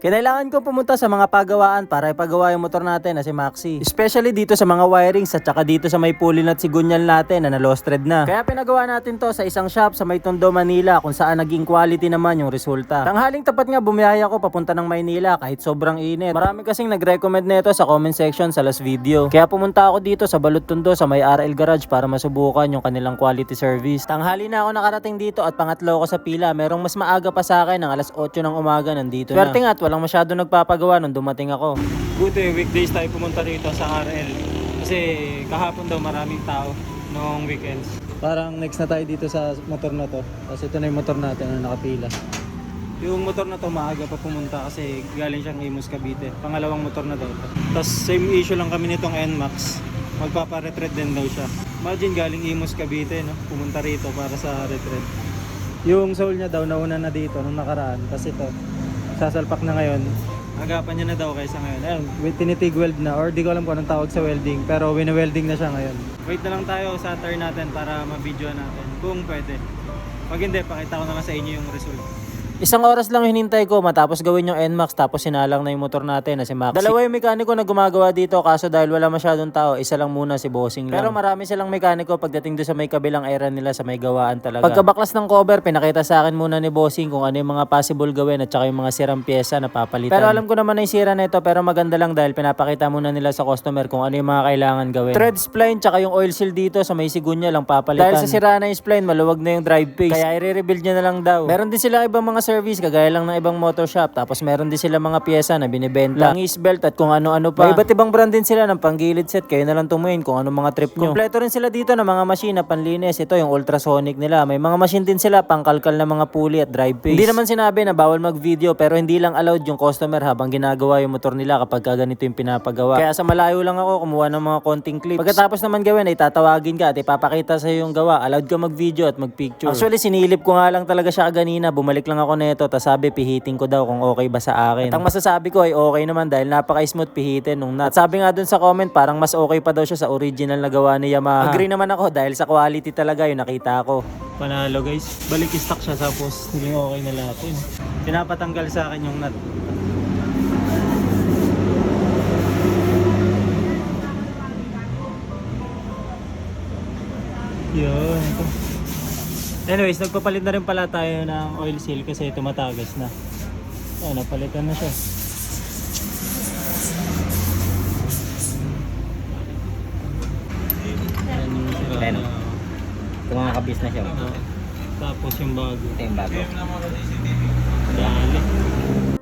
Kailangan ko pumunta sa mga pagawaan para ipagawa yung motor natin na si Maxi. Especially dito sa mga wirings at saka dito sa may pulley at sigunyal natin na lost thread na. Kaya pinagawa natin to sa isang shop sa may Tondo, Manila kung saan naging quality naman yung resulta. Tanghaling tapat nga bumiyaya ko papunta ng Maynila kahit sobrang init. Marami kasing nag-recommend nito sa comment section sa last video. Kaya pumunta ako dito sa Balot Tondo sa may RL Garage para masubukan yung kanilang quality service. Tanghali na ako nakarating dito at pangatlo ko sa pila. Merong mas maaga pa sa akin ng alas 8 ng umaga nandito na. Swerte nga at walang masyado nagpapagawa nung dumating ako. Buti weekdays tayo pumunta dito sa RL. Kasi kahapon daw maraming tao noong weekends. Parang next na tayo dito sa motor na to. Kasi ito na yung motor natin na nakapila. Yung motor na to maaga pa pumunta kasi galing siyang Imus Cavite. Pangalawang motor na daw to. Tapos same issue lang kami nitong NMAX. Magpapa-retread din daw siya. Imagine galing Imus Cavite, no? Pumunta rito para sa retread. Yung soul niya daw nauna na dito nung nakaraan. Tapos ito sasalpak na ngayon. Agapan niya na daw kaysa ngayon. Ayun, tinitig weld na or di ko alam kung anong tawag sa welding, pero wini-welding na siya ngayon. Wait na lang tayo sa turn natin para ma-video natin kung pwede. Pag hindi, pakita ko naman sa inyo yung result. Isang oras lang hinintay ko matapos gawin yung NMAX tapos sinalang na yung motor natin na si Maxi. Dalawa yung mekaniko na gumagawa dito kaso dahil wala masyadong tao, isa lang muna si Bossing lang. Pero marami silang mekaniko pagdating doon sa may kabilang area nila sa may gawaan talaga. Pagkabaklas ng cover, pinakita sa akin muna ni Bossing kung ano yung mga possible gawin at saka yung mga sirang pyesa na papalitan. Pero alam ko naman na yung sira na ito pero maganda lang dahil pinapakita muna nila sa customer kung ano yung mga kailangan gawin. Thread spline tsaka yung oil seal dito sa may sigunya lang papalitan. Dahil sa sira na yung spline, maluwag na yung drive phase. Kaya i-rebuild niya na lang daw. Meron din sila ibang mga service kagaya lang ng ibang motor shop. Tapos meron din sila mga pyesa na binibenta. Langis belt at kung ano-ano pa. May iba't ibang brand din sila ng panggilid set. Kayo na lang tumuin kung ano mga trip nyo. Kompleto rin sila dito ng mga machine na panlinis. Ito yung ultrasonic nila. May mga machine din sila pangkalkal na mga pulley at drive phase. Hindi naman sinabi na bawal mag-video pero hindi lang allowed yung customer habang ginagawa yung motor nila kapag ganito yung pinapagawa. Kaya sa malayo lang ako kumuha ng mga konting clips. Pagkatapos naman gawin ay tatawagin ka at ipapakita sa yung gawa. Allowed ka mag-video at mag-picture. Actually sinilip ko nga lang talaga siya kaganina. Bumalik lang ako nito. Tapos sabi pihitin ko daw kung okay ba sa akin. At ang masasabi ko ay okay naman dahil napaka-smooth pihitin nung nut. At sabi nga dun sa comment parang mas okay pa daw siya sa original na gawa ni Yamaha. Agree naman ako dahil sa quality talaga yung nakita ko. Panalo guys. Balik stock siya tapos naging okay na lahat yun. Pinapatanggal sa akin yung nut. Yun. Ito. Anyways, nagpapalit na rin pala tayo ng oil seal kasi tumatagas na. Oh, napalitan na siya. Ayan. Ito mga kabis na siya. Tapos yung bago. Ito yung bago. Dali.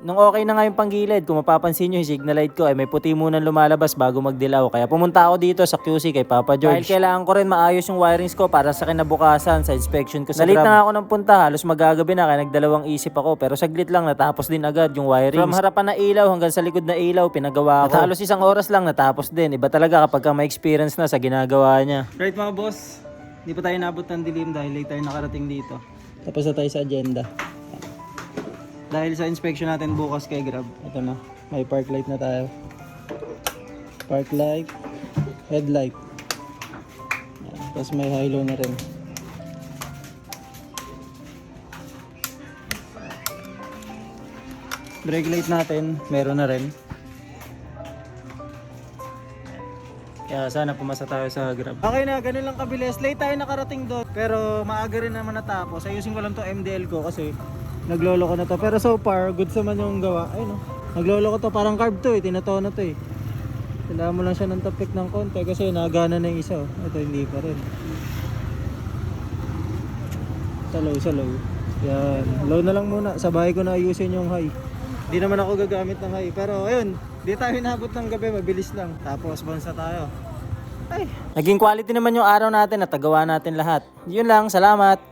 Nung okay na nga yung panggilid, kung mapapansin nyo yung signal light ko ay may puti munang lumalabas bago magdilaw. Kaya pumunta ako dito sa QC kay Papa George. Dahil kailangan ko rin maayos yung wirings ko para sa kinabukasan sa inspection ko sa Grab. Nalit na nga ako ng punta, halos magagabi na kaya nagdalawang isip ako. Pero saglit lang natapos din agad yung wirings. From harapan na ilaw hanggang sa likod na ilaw, pinagawa ko. At halos isang oras lang natapos din. Iba talaga kapag ka may experience na sa ginagawa niya. Right mga boss, hindi pa tayo nabot ng dilim dahil late tayo nakarating dito. Tapos na tayo sa agenda. Dahil sa inspection natin bukas kay Grab, ito na, may park light na tayo. Park light, headlight. Tapos may halo na rin. Brake light natin, meron na rin. Kaya sana pumasa tayo sa Grab. Okay na, ganun lang kabilis. Late tayo nakarating doon. Pero maaga rin naman natapos. Ayusin ko lang to MDL ko kasi naglolo ko na to. Pero so far, good naman yung gawa. Ayun o. Naglolo ko to. Parang carb to eh. Tinatono to eh. Kailangan mo lang siya ng tapik ng konti kasi nagana na yung isa. Ito hindi pa rin. Sa low. Yan. Low na lang muna. Sa bahay ko na ayusin yung high. Hindi naman ako gagamit ng high. Pero ayun. Di tayo nabot ng gabi. Mabilis lang. Tapos bounce na tayo. Ay. Naging quality naman yung araw natin at tagawa natin lahat. Yun lang, salamat!